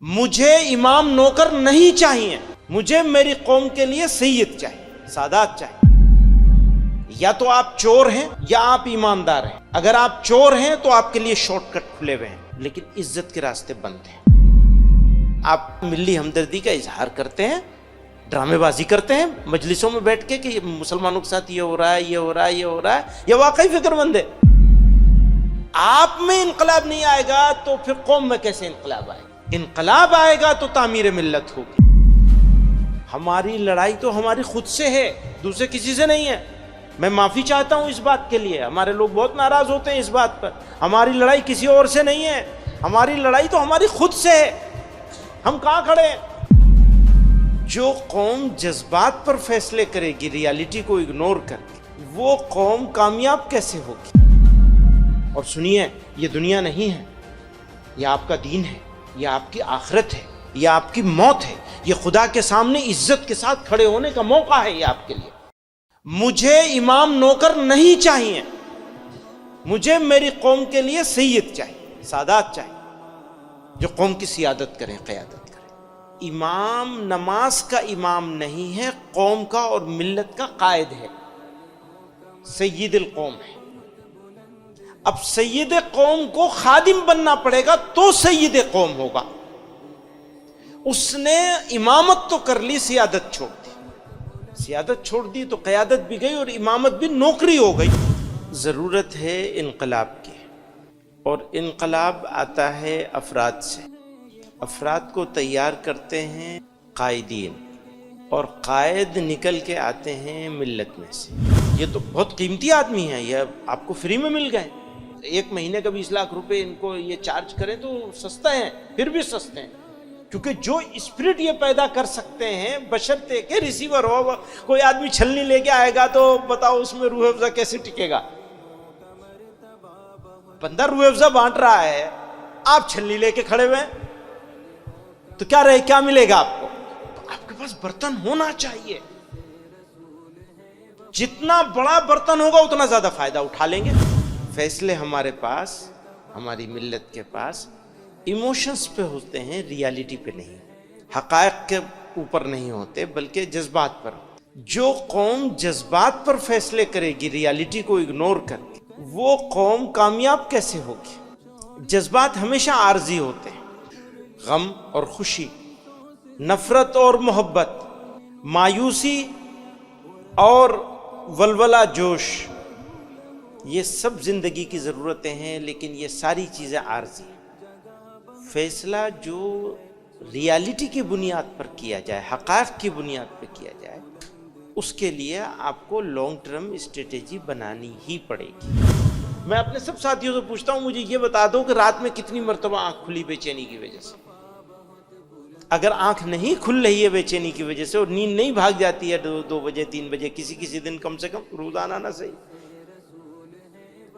مجھے امام نوکر نہیں چاہیے، مجھے میری قوم کے لیے سید چاہیے، سادات چاہیے۔ یا تو آپ چور ہیں یا آپ ایماندار ہیں۔ اگر آپ چور ہیں تو آپ کے لیے شارٹ کٹ کھلے ہوئے ہیں، لیکن عزت کے راستے بند ہیں۔ آپ ملی ہمدردی کا اظہار کرتے ہیں، ڈرامے بازی کرتے ہیں مجلسوں میں بیٹھ کے کہ مسلمانوں کے ساتھ یہ ہو رہا ہے، یہ ہو رہا ہے، یہ ہو رہا ہے، یہ واقعی فکر مند ہے۔ آپ میں انقلاب نہیں آئے گا تو پھر قوم میں کیسے انقلاب آئے گا؟ انقلاب آئے گا تو تعمیر ملت ہوگی۔ ہماری لڑائی تو ہماری خود سے ہے، دوسرے کسی سے نہیں ہے۔ میں معافی چاہتا ہوں اس بات کے لیے، ہمارے لوگ بہت ناراض ہوتے ہیں اس بات پر۔ ہماری لڑائی کسی اور سے نہیں ہے، ہماری لڑائی تو ہماری خود سے ہے۔ ہم کہاں کھڑے ہیں؟ جو قوم جذبات پر فیصلے کرے گی ریالٹی کو اگنور کر کے، وہ قوم کامیاب کیسے ہوگی؟ اور سنیے، یہ دنیا نہیں ہے، یہ آپ کا دین ہے، یہ آپ کی آخرت ہے، یہ آپ کی موت ہے، یہ خدا کے سامنے عزت کے ساتھ کھڑے ہونے کا موقع ہے یہ آپ کے لیے۔ مجھے امام نوکر نہیں چاہیے، مجھے میری قوم کے لیے سید چاہیے، سادات چاہیے، جو قوم کی سیادت کریں، قیادت کریں۔ امام نماز کا امام نہیں ہے، قوم کا اور ملت کا قائد ہے، سید القوم ہے۔ اب سید قوم کو خادم بننا پڑے گا تو سید قوم ہوگا۔ اس نے امامت تو کر لی، سیادت چھوڑ دی۔ سیادت چھوڑ دی تو قیادت بھی گئی اور امامت بھی نوکری ہو گئی۔ ضرورت ہے انقلاب کی، اور انقلاب آتا ہے افراد سے۔ افراد کو تیار کرتے ہیں قائدین، اور قائد نکل کے آتے ہیں ملت میں سے۔ یہ تو بہت قیمتی آدمی ہے، یہ آپ کو فری میں مل گئے۔ 1 مہینے کا 20 لاکھ روپے ان کو یہ چارج کریں تو سستا ہے، پھر بھی سستے ہیں، کیونکہ جو اسپرٹ یہ پیدا کر سکتے ہیں بشرطے کہ ریسیور ہو۔ کوئی آدمی چھلنی لے کے آئے گا تو بتاؤ اس میں روح افزا کیسے ٹکے گا؟ بندہ روح افزا بانٹ رہا ہے، آپ چھلنی لے کے کھڑے ہوئے تو کیا ملے گا آپ کو؟ تو آپ کے پاس برتن ہونا چاہیے۔ جتنا بڑا برتن ہوگا اتنا زیادہ فائدہ اٹھا لیں گے۔ فیصلے ہمارے پاس، ہماری ملت کے پاس ایموشنز پہ ہوتے ہیں، ریالٹی پہ نہیں، حقائق کے اوپر نہیں ہوتے، بلکہ جذبات پر۔ جو قوم جذبات پر فیصلے کرے گی ریالٹی کو اگنور کر کے، وہ قوم کامیاب کیسے ہوگی؟ جذبات ہمیشہ عارضی ہوتے ہیں، غم اور خوشی، نفرت اور محبت، مایوسی اور ولولہ جوش، یہ سب زندگی کی ضرورتیں ہیں، لیکن یہ ساری چیزیں عارضی ہیں۔ فیصلہ جو ریالٹی کی بنیاد پر کیا جائے، حقائق کی بنیاد پر کیا جائے، اس کے لیے آپ کو لانگ ٹرم اسٹریٹجی بنانی ہی پڑے گی۔ میں اپنے سب ساتھیوں سے پوچھتا ہوں، مجھے یہ بتا دو کہ رات میں کتنی مرتبہ آنکھ کھلی بے چینی کی وجہ سے؟ اگر آنکھ نہیں کھل رہی ہے بے چینی کی وجہ سے، اور نیند نہیں بھاگ جاتی ہے 2 بجے 3 بجے، کسی دن کم سے کم روزانہ نہ صحیح،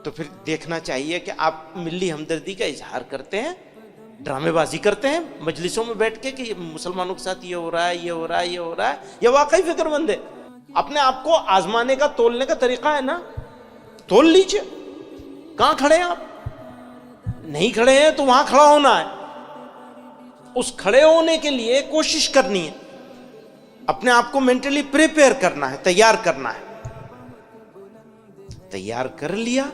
تو پھر دیکھنا چاہیے کہ آپ ملی ہمدردی کا اظہار کرتے ہیں، ڈرامے بازی کرتے ہیں مجلسوں میں بیٹھ کے کہ مسلمانوں کے ساتھ یہ ہو رہا ہے، یہ ہو رہا ہے، یہ ہو رہا ہے، یہ واقعی فکر مند ہے۔ اپنے آپ کو آزمانے کا، تولنے کا طریقہ ہے نا، تول لیجئے۔ کہاں کھڑے ہیں آپ؟ نہیں کھڑے ہیں تو وہاں کھڑا ہونا ہے۔ اس کھڑے ہونے کے لیے کوشش کرنی ہے، اپنے آپ کو مینٹلی پریپیئر کرنا ہے، تیار کرنا ہے۔ تیار کر لیا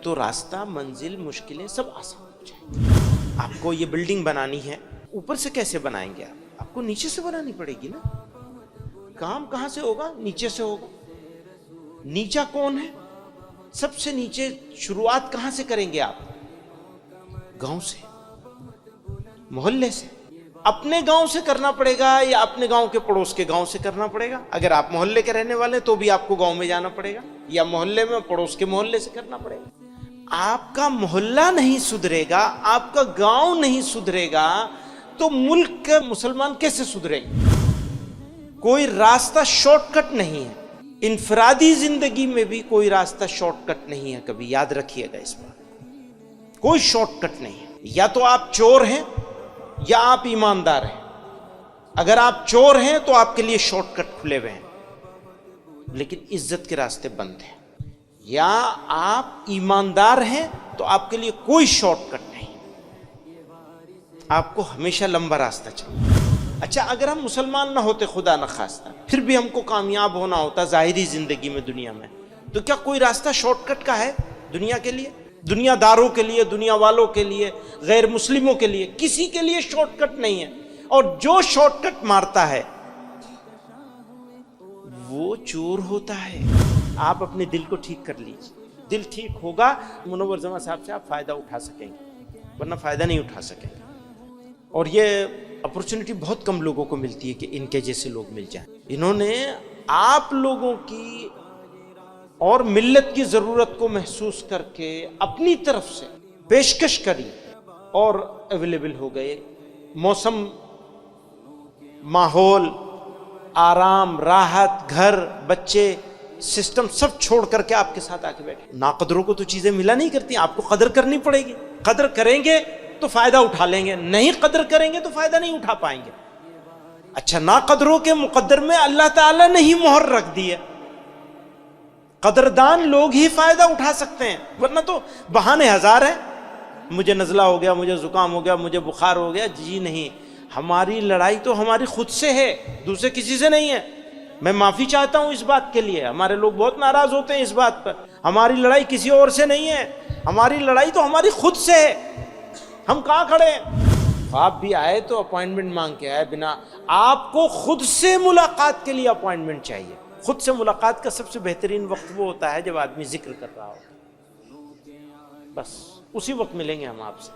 تو راستہ، منزل، مشکلیں سب آسان ہو جائیں۔ آپ کو یہ بلڈنگ بنانی ہے، اوپر سے کیسے بنائیں گے آپ کو نیچے سے بنانی پڑے گی نا۔ کام کہاں سے ہوگا؟ نیچے سے ہوگا۔ نیچا کون ہے؟ سب سے نیچے شروعات کہاں سے کریں گے آپ؟ گاؤں سے، محلے سے۔ اپنے گاؤں سے کرنا پڑے گا یا اپنے گاؤں کے پڑوس کے گاؤں سے کرنا پڑے گا؟ اگر آپ محلے کے رہنے والے تو بھی آپ کو گاؤں میں جانا پڑے گا، یا محلے میں پڑوس کے محلے سے کرنا پڑے گا۔ آپ کا محلہ نہیں سدھرے گا، آپ کا گاؤں نہیں سدھرے گا تو ملک کے مسلمان کیسے سدھریں گے؟ کوئی راستہ شارٹ کٹ نہیں ہے، انفرادی زندگی میں بھی کوئی راستہ شارٹ کٹ نہیں ہے، کبھی یاد رکھیے گا اس بات۔ کوئی شارٹ کٹ نہیں ہے۔ یا تو آپ چور ہیں یا آپ ایماندار ہیں۔ اگر آپ چور ہیں تو آپ کے لیے شارٹ کٹ کھلے ہوئے ہیں، لیکن عزت کے راستے بند ہیں۔ یا آپ ایماندار ہیں تو آپ کے لیے کوئی شارٹ کٹ نہیں۔ آپ کو ہمیشہ لمبا راستہ چاہیے. اچھا اگر ہم مسلمان نہ ہوتے خدا نخواستہ پھر بھی ہم کو کامیاب ہونا ہوتا ظاہری زندگی میں دنیا میں, تو کیا کوئی راستہ شارٹ کٹ کا ہے دنیا کے لیے, دنیا داروں کے لیے, دنیا والوں کے لیے, غیر مسلموں کے لیے؟ کسی کے لیے شارٹ کٹ نہیں ہے. اور جو شارٹ کٹ مارتا ہے وہ چور ہوتا ہے. آپ اپنے دل کو ٹھیک کر لیجیے, دل ٹھیک ہوگا منور زمان صاحب سے آپ فائدہ اٹھا سکیں گے, ورنہ فائدہ نہیں اٹھا سکیں گے. اور یہ اپرچونٹی بہت کم لوگوں کو ملتی ہے کہ ان کے جیسے لوگ مل جائیں. انہوں نے آپ لوگوں کی اور ملت کی ضرورت کو محسوس کر کے اپنی طرف سے پیشکش کری اور اویلیبل ہو گئے. موسم, ماحول, آرام, راحت, گھر, بچے, سسٹم سب چھوڑ کر کے آپ کے ساتھ آ کے بیٹھے. ناقدروں کو تو چیزیں ملا نہیں کرتی, آپ کو قدر کرنی پڑے گی. قدر کریں گے تو فائدہ اٹھا لیں گے, نہیں قدر کریں گے تو فائدہ نہیں اٹھا پائیں گے. اچھا ناقدروں کے مقدر میں اللہ تعالیٰ نے ہی مہر رکھ دی ہے, قدردان لوگ ہی فائدہ اٹھا سکتے ہیں, ورنہ تو بہانے ہزار ہیں. مجھے نزلہ ہو گیا, مجھے زکام ہو گیا, مجھے بخار ہو گیا. جی نہیں, ہماری لڑائی تو ہماری خود سے ہے, دوسرے کسی سے نہیں ہے. میں معافی چاہتا ہوں اس بات کے لیے, ہمارے لوگ بہت ناراض ہوتے ہیں اس بات پر. ہماری لڑائی کسی اور سے نہیں ہے, ہماری لڑائی تو ہماری خود سے ہے. ہم کہاں کھڑے ہیں؟ آپ بھی آئے تو اپوائنٹمنٹ مانگ کے آئے بنا. آپ کو خود سے ملاقات کے لیے اپوائنٹمنٹ چاہیے. خود سے ملاقات کا سب سے بہترین وقت وہ ہوتا ہے جب آدمی ذکر کر رہا ہو. بس اسی وقت ملیں گے ہم آپ سے.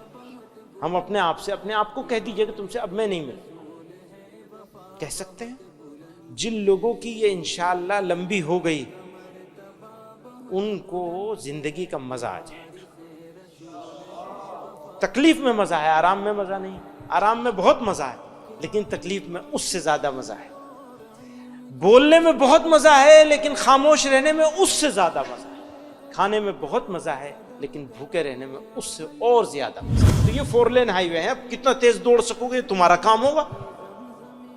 ہم اپنے آپ کو کہہ دیجئے کہ تم سے اب میں نہیں ملوں. کہہ سکتے ہیں. جن لوگوں کی یہ انشاءاللہ لمبی ہو گئی ان کو زندگی کا مزہ آ جائے گا. تکلیف میں مزہ ہے, آرام میں مزہ نہیں. آرام میں بہت مزہ ہے لیکن تکلیف میں اس سے زیادہ مزہ ہے. بولنے میں بہت مزہ ہے لیکن خاموش رہنے میں اس سے زیادہ مزہ ہے. کھانے میں بہت مزہ ہے لیکن بھوکے رہنے میں اس سے اور زیادہ مزہ ہے. تو یہ 4 لین ہائی وے ہے, اب کتنا تیز دوڑ سکو گے تمہارا کام ہوگا,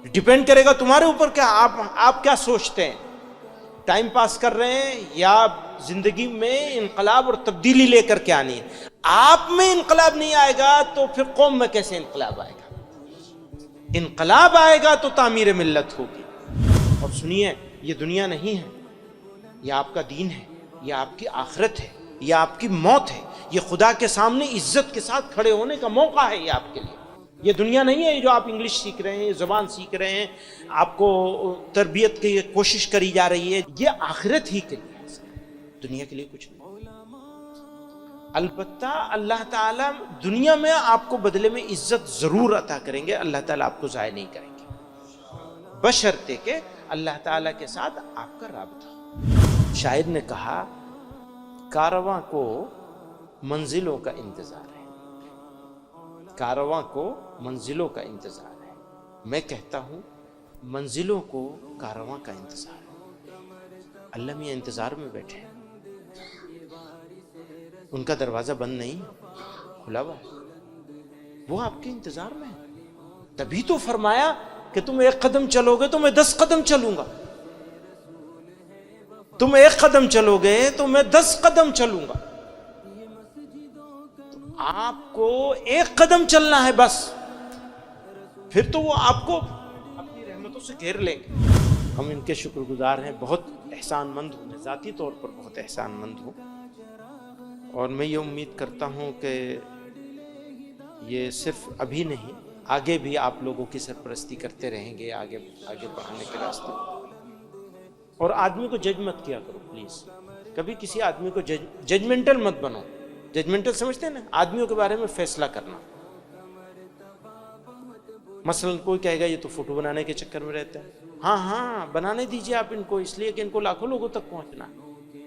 ڈیپینڈ کرے گا تمہارے اوپر. کیا آپ کیا سوچتے ہیں, ٹائم پاس کر رہے ہیں یا زندگی میں انقلاب اور تبدیلی لے کر کے آنی ہے؟ آپ میں انقلاب نہیں آئے گا تو پھر قوم میں کیسے انقلاب آئے گا؟ انقلاب آئے گا تو تعمیر ملت ہوگی. اور سنیے, یہ دنیا نہیں ہے, یہ آپ کا دین ہے, یہ آپ کی آخرت ہے, یہ آپ کی موت ہے, یہ خدا کے سامنے عزت کے ساتھ کھڑے ہونے کا موقع ہے. یہ آپ کے لیے یہ دنیا نہیں ہے جو آپ انگلش سیکھ رہے ہیں, زبان سیکھ رہے ہیں, آپ کو تربیت کی کوشش کری جا رہی ہے. یہ آخرت ہی کے لیے, دنیا کے لیے کچھ نہیں. البتہ اللہ تعالیٰ دنیا میں آپ کو بدلے میں عزت ضرور عطا کریں گے. اللہ تعالیٰ آپ کو ضائع نہیں کریں گے, بشرطے کہ اللہ تعالیٰ کے ساتھ آپ کا رابطہ. شاعر نے کہا, کارواں کو منزلوں کا انتظار ہے, کارواں کو منزلوں کا انتظار ہے. میں کہتا ہوں منزلوں کو کارواں کا انتظار ہے. اللہ میاں انتظار میں بیٹھے ہیں, ان کا دروازہ بند نہیں, کھلا ہوا ہے, وہ آپ کے انتظار میں ہے. تبھی تو فرمایا کہ تم 1 قدم چلو گے تو میں 10 قدم چلوں گا, تم 1 قدم چلو گے تو میں 10 قدم چلوں گا. آپ کو 1 قدم چلنا ہے بس, پھر تو وہ آپ کو اپنی رحمتوں سے گھیر لیں گے. ہم ان کے شکر گزار ہیں, بہت احسان مند ہوں, میں ذاتی طور پر بہت احسان مند ہوں. اور میں یہ امید کرتا ہوں کہ یہ صرف ابھی نہیں, آگے بھی آپ لوگوں کی سرپرستی کرتے رہیں گے, آگے بڑھنے کے راستے. اور آدمی کو جج مت کیا کرو پلیز, کبھی کسی آدمی کو ججمنٹل مت بنو. ججمنٹل سمجھتے ہیں نا, آدمیوں کے بارے میں فیصلہ کرنا. مثلا کوئی کہے گا یہ تو فوٹو بنانے کے چکر میں رہتے ہیں. ہاں بنانے دیجئے آپ ان کو, اس لیے کہ ان کو لاکھوں لوگوں تک پہنچنا.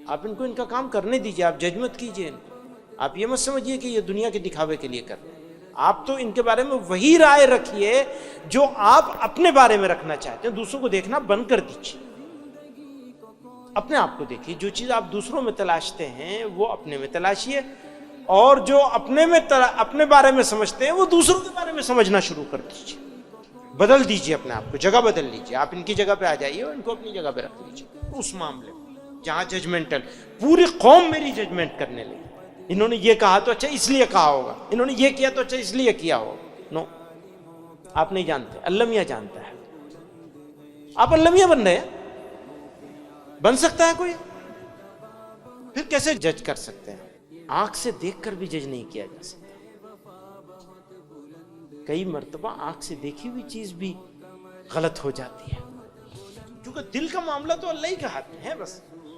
آپ ان کو ان کا کام کرنے دیجئے, آپ جج مت کیجئے ان کو. آپ یہ مت سمجھیے کہ یہ دنیا کے دکھاوے کے لیے کر رہے ہیں. آپ تو ان کے بارے میں وہی رائے رکھیے جو آپ اپنے بارے میں رکھنا چاہتے ہیں. دوسروں کو دیکھنا بند کر دیجیے, اپنے آپ کو دیکھیے. جو چیز آپ دوسروں میں تلاشتے ہیں وہ اپنے میں تلاشیے, اور جو اپنے بارے میں سمجھتے ہیں وہ دوسروں کے بارے میں سمجھنا شروع کر دیجیے. بدل دیجیے اپنے آپ کو, جگہ بدل لیجیے. آپ ان کی جگہ پہ آ جائیے اور ان کو اپنی جگہ پہ رکھ لیجیے. اس معاملے میں جہاں ججمنٹل, پوری قوم میری ججمنٹ کرنے لگی. انہوں نے یہ کہا تو اچھا اس لیے کہا ہوگا, انہوں نے یہ کیا تو اچھا اس لیے کیا ہوگا. نو, آپ نہیں جانتے، اللہ میاں جانتا ہے. آپ اللہ میاں بن رہے ہیں؟ بن سکتا ہے کوئی؟ پھر کیسے جج کر سکتے ہیں؟ آنکھ سے دیکھ کر بھی جج نہیں کیا جا سکتا. کئی مرتبہ آنکھ سے دیکھی ہوئی چیز بھی غلط ہو جاتی ہے، کیونکہ دل کا معاملہ تو اللہ ہی کے ہاتھ میں ہے. بس